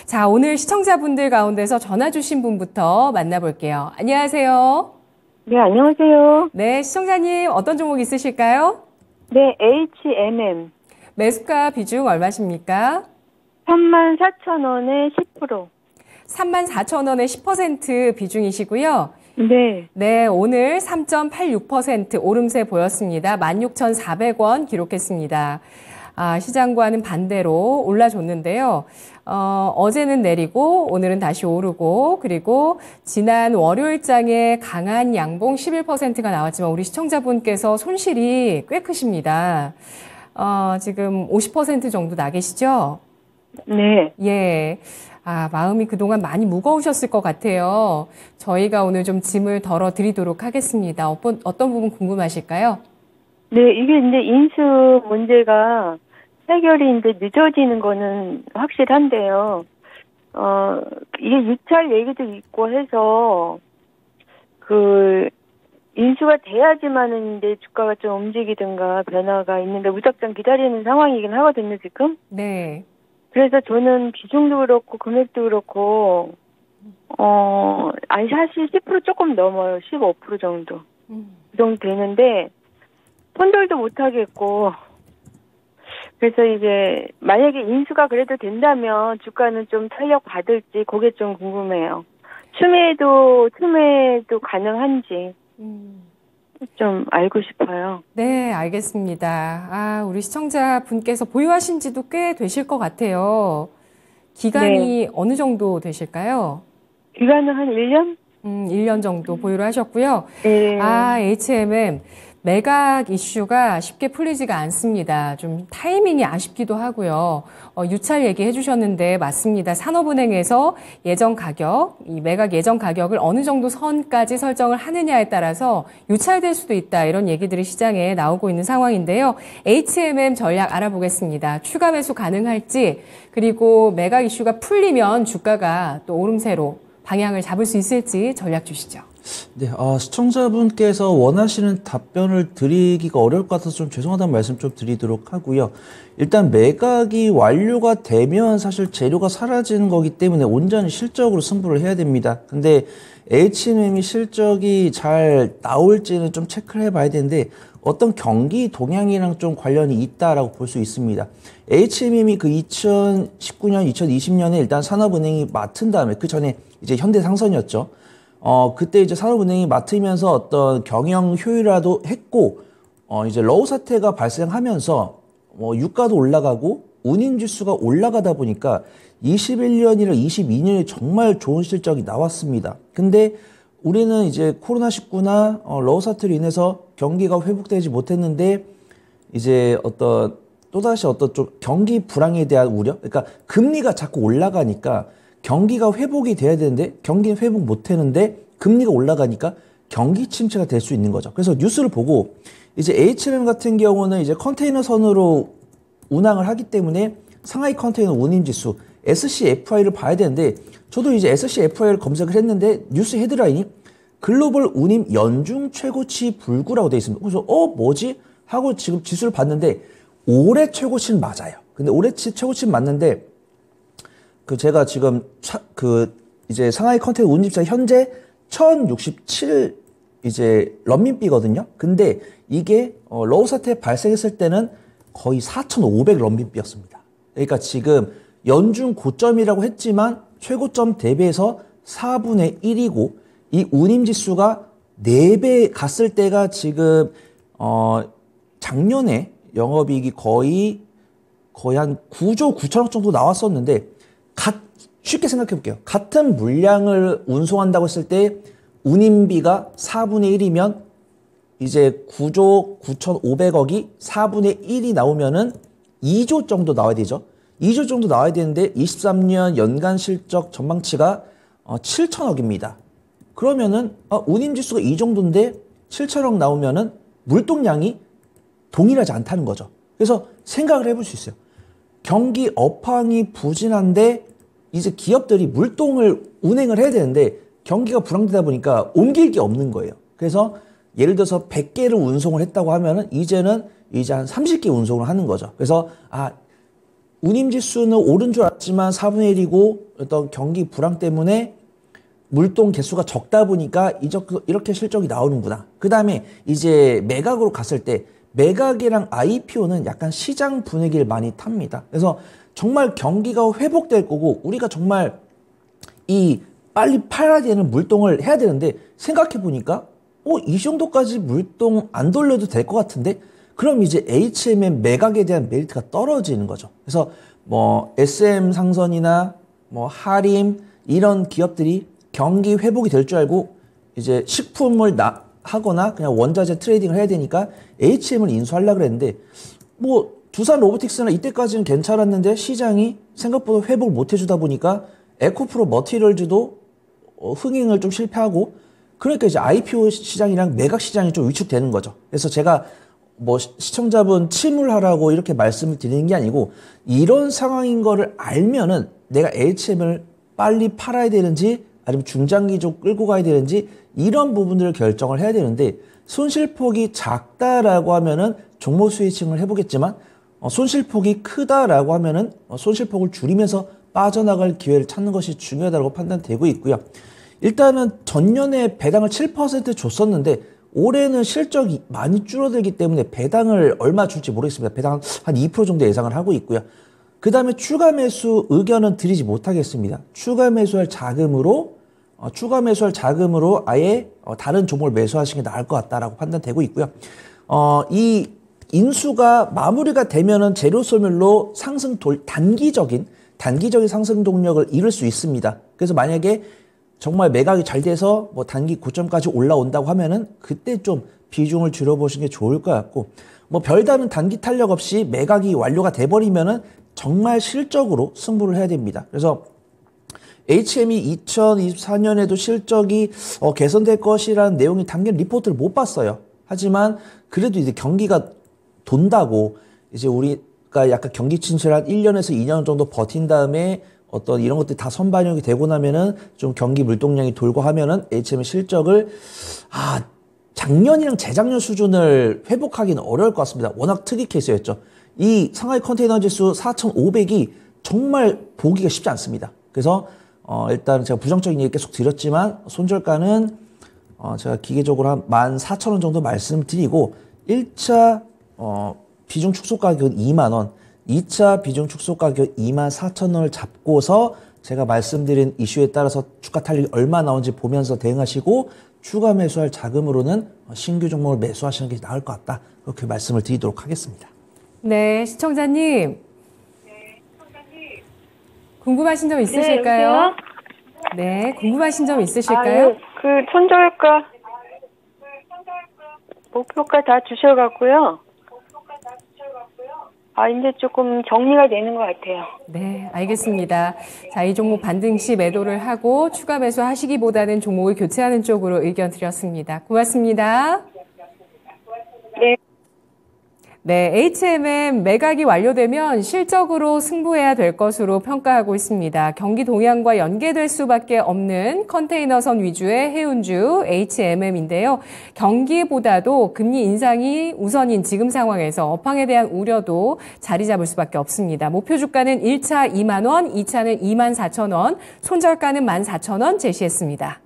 자, 오늘 시청자분들 가운데서 전화 주신 분부터 만나볼게요. 안녕하세요. 네, 안녕하세요. 네, 시청자님 어떤 종목 있으실까요? 네, HMM. 매수가 비중 얼마십니까? 34,000원에 10%. 34,000원에 10% 비중이시고요. 네. 네, 오늘 3.86% 오름세 보였습니다. 16,400원 기록했습니다. 시장과는 반대로 올라줬는데요. 어제는 내리고 오늘은 다시 오르고, 그리고 지난 월요일장에 강한 양봉 11%가 나왔지만 우리 시청자분께서 손실이 꽤 크십니다. 지금 50% 정도 나 계시죠? 네. 예. 마음이 그동안 많이 무거우셨을 것 같아요. 저희가 오늘 좀 짐을 덜어드리도록 하겠습니다. 어떤 부분 궁금하실까요? 네, 이게 이제 인수 문제가 해결이 이제 늦어지는 거는 확실한데요. 이게 유찰 얘기도 있고 해서, 인수가 돼야지만은 이제 주가가 좀 움직이든가 변화가 있는데 무작정 기다리는 상황이긴 하거든요, 지금. 네. 그래서 저는 비중도 그렇고 금액도 그렇고 사실 10% 조금 넘어요. 15% 정도. 그 정도 되는데 손절도 못 하겠고, 그래서 이제 만약에 인수가 그래도 된다면 주가는 좀 탄력 받을지 그게 좀 궁금해요. 추매도 가능한지 좀 알고 싶어요. 네, 알겠습니다. 우리 시청자분께서 보유하신 지도 꽤 되실 것 같아요. 기간이 네. 어느 정도 되실까요? 기간은 한 1년? 1년 정도 보유를 하셨고요. 네. HMM 매각 이슈가 쉽게 풀리지가 않습니다. 좀 타이밍이 아쉽기도 하고요. 유찰 얘기해 주셨는데 맞습니다. 산업은행에서 예정 가격, 이 매각 예정 가격을 어느 정도 선까지 설정을 하느냐에 따라서 유찰될 수도 있다. 이런 얘기들이 시장에 나오고 있는 상황인데요. HMM 전략 알아보겠습니다. 추가 매수 가능할지, 그리고 매각 이슈가 풀리면 주가가 또 오름세로 방향을 잡을 수 있을지 전략 주시죠. 네, 시청자분께서 원하시는 답변을 드리기가 어려울 것 같아서 좀 죄송하다는 말씀 좀 드리도록 하고요. 일단 매각이 완료가 되면 사실 재료가 사라지는 거기 때문에 온전히 실적으로 승부를 해야 됩니다. 근데 HMM이 실적이 잘 나올지는 좀 체크를 해봐야 되는데 어떤 경기 동향이랑 좀 관련이 있다라고 볼 수 있습니다. HMM이 그 2019년, 2020년에 일단 산업은행이 맡은 다음에 그 전에 이제 현대상선이었죠. 그때 이제 산업은행이 맡으면서 어떤 경영 효율화도 했고, 이제 러우 사태가 발생하면서, 유가도 올라가고, 운임지수가 올라가다 보니까 21년이나 22년에 정말 좋은 실적이 나왔습니다. 근데 우리는 이제 코로나19나 러우 사태로 인해서 경기가 회복되지 못했는데, 이제 또다시 좀 경기 불황에 대한 우려? 그러니까 금리가 자꾸 올라가니까 경기가 회복이 돼야 되는데 경기는 회복 못 하는데 금리가 올라가니까 경기 침체가 될 수 있는 거죠. 그래서 뉴스를 보고 이제 HMM 같은 경우는 이제 컨테이너선으로 운항을 하기 때문에 상하이 컨테이너 운임지수 SCFI를 봐야 되는데 저도 이제 SCFI를 검색을 했는데 뉴스 헤드라인이 글로벌 운임 연중 최고치 불구라고 되어 있습니다. 그래서 뭐지? 하고 지금 지수를 봤는데 올해 최고치는 맞아요. 근데 올해 최고치는 맞는데 제가 지금 이제 상하이 컨테이너 운임지수가 현재 1067 이제 런민비거든요. 근데 이게 러우 사태 발생했을 때는 거의 4,500 런민비였습니다. 그러니까 지금 연중 고점이라고 했지만 최고점 대비해서 4분의 1이고 이 운임지수가 4배 갔을 때가 지금 작년에 영업이익이 거의 한 9조 9천억 정도 나왔었는데 쉽게 생각해 볼게요. 같은 물량을 운송한다고 했을 때 운임비가 4분의 1이면 이제 9조 9,500억이 4분의 1이 나오면은 2조 정도 나와야 되죠. 2조 정도 나와야 되는데 23년 연간 실적 전망치가 7천억입니다. 그러면은 운임지수가 이 정도인데 7천억 나오면은 물동량이 동일하지 않다는 거죠. 그래서 생각을 해볼 수 있어요. 경기 업황이 부진한데 이제 기업들이 물동을 운행을 해야 되는데 경기가 불황되다 보니까 옮길 게 없는 거예요. 그래서 예를 들어서 100개를 운송을 했다고 하면은 이제는 한 30개 운송을 하는 거죠. 그래서 운임지수는 오른 줄 알았지만 4분의 1이고 어떤 경기 불황 때문에 물동 개수가 적다 보니까 이렇게 실적이 나오는구나. 그 다음에 이제 매각으로 갔을 때 매각이랑 IPO는 약간 시장 분위기를 많이 탑니다. 그래서 정말 경기가 회복될 거고 우리가 정말 이 빨리 팔아야 되는 물동을 해야 되는데 생각해 보니까 이 정도까지 물동 안 돌려도 될 것 같은데 그럼 이제 HMM 매각에 대한 메리트가 떨어지는 거죠. 그래서 뭐 SM 상선이나 뭐 하림 이런 기업들이 경기 회복이 될 줄 알고 이제 식품을 하거나 그냥 원자재 트레이딩을 해야 되니까 HM을 인수하려고 그랬는데 뭐 두산 로보틱스는 이때까지는 괜찮았는데 시장이 생각보다 회복을 못 해주다 보니까 에코프로 머티리얼즈도 흥행을 좀 실패하고 그러니까 이제 IPO 시장이랑 매각 시장이 좀 위축되는 거죠. 그래서 제가 뭐 시청자분 침울하라고 이렇게 말씀을 드리는 게 아니고 이런 상황인 거를 알면은 내가 HM을 빨리 팔아야 되는지 아니면 중장기적 끌고 가야 되는지 이런 부분들을 결정을 해야 되는데 손실폭이 작다라고 하면은 종목 스위칭을 해보겠지만 손실폭이 크다라고 하면은 손실폭을 줄이면서 빠져나갈 기회를 찾는 것이 중요하다고 판단되고 있고요. 일단은 전년에 배당을 7% 줬었는데 올해는 실적이 많이 줄어들기 때문에 배당을 얼마 줄지 모르겠습니다. 배당 한 2% 정도 예상을 하고 있고요. 그 다음에 추가 매수 의견은 드리지 못하겠습니다. 추가 매수할 자금으로 아예 다른 종목을 매수하시는 게 나을 것 같다라고 판단되고 있고요. 이 인수가 마무리가 되면은 재료 소멸로 단기적인 상승 동력을 잃을 수 있습니다. 그래서 만약에 정말 매각이 잘 돼서 뭐 단기 고점까지 올라온다고 하면은 그때 좀 비중을 줄여보시는 게 좋을 것 같고 뭐 별다른 단기 탄력 없이 매각이 완료가 돼버리면은 정말 실적으로 승부를 해야 됩니다. 그래서 HM이 2024년에도 실적이 개선될 것이라는 내용이 담긴 리포트를 못 봤어요. 하지만 그래도 이제 경기가 돈다고 이제 우리가 약간 경기 침체를 한 1년에서 2년 정도 버틴 다음에 어떤 이런 것들이 다 선반영이 되고 나면은 좀 경기 물동량이 돌고 하면은 HM의 실적을 작년이랑 재작년 수준을 회복하기는 어려울 것 같습니다. 워낙 특이 케이스였죠. 이 상하이 컨테이너 지수 4,500이 정말 보기가 쉽지 않습니다. 그래서 일단 제가 부정적인 얘기 계속 드렸지만 손절가는 제가 기계적으로 한 14,000원 정도 말씀드리고 1차 비중 축소 가격은 2만 원, 2차 비중 축소 가격 24,000원을 잡고서 제가 말씀드린 이슈에 따라서 주가 탄력이 얼마 나오는지 보면서 대응하시고 추가 매수할 자금으로는 신규 종목을 매수하시는 게 나을 것 같다. 그렇게 말씀을 드리도록 하겠습니다. 네, 시청자님. 궁금하신 점 있으실까요? 네, 궁금하신 점 있으실까요? 그 손절가 목표가 다 주셔갖고요. 이제 조금 정리가 되는 것 같아요. 네, 알겠습니다. 자, 이 종목 반등 시 매도를 하고 추가 매수하시기보다는 종목을 교체하는 쪽으로 의견 드렸습니다. 고맙습니다. 네. 네, HMM 매각이 완료되면 실적으로 승부해야 될 것으로 평가하고 있습니다. 경기 동향과 연계될 수밖에 없는 컨테이너선 위주의 해운주 HMM인데요. 경기보다도 금리 인상이 우선인 지금 상황에서 업황에 대한 우려도 자리 잡을 수밖에 없습니다. 목표 주가는 1차 2만 원, 2차는 2만 4천 원, 손절가는 14,000원 제시했습니다.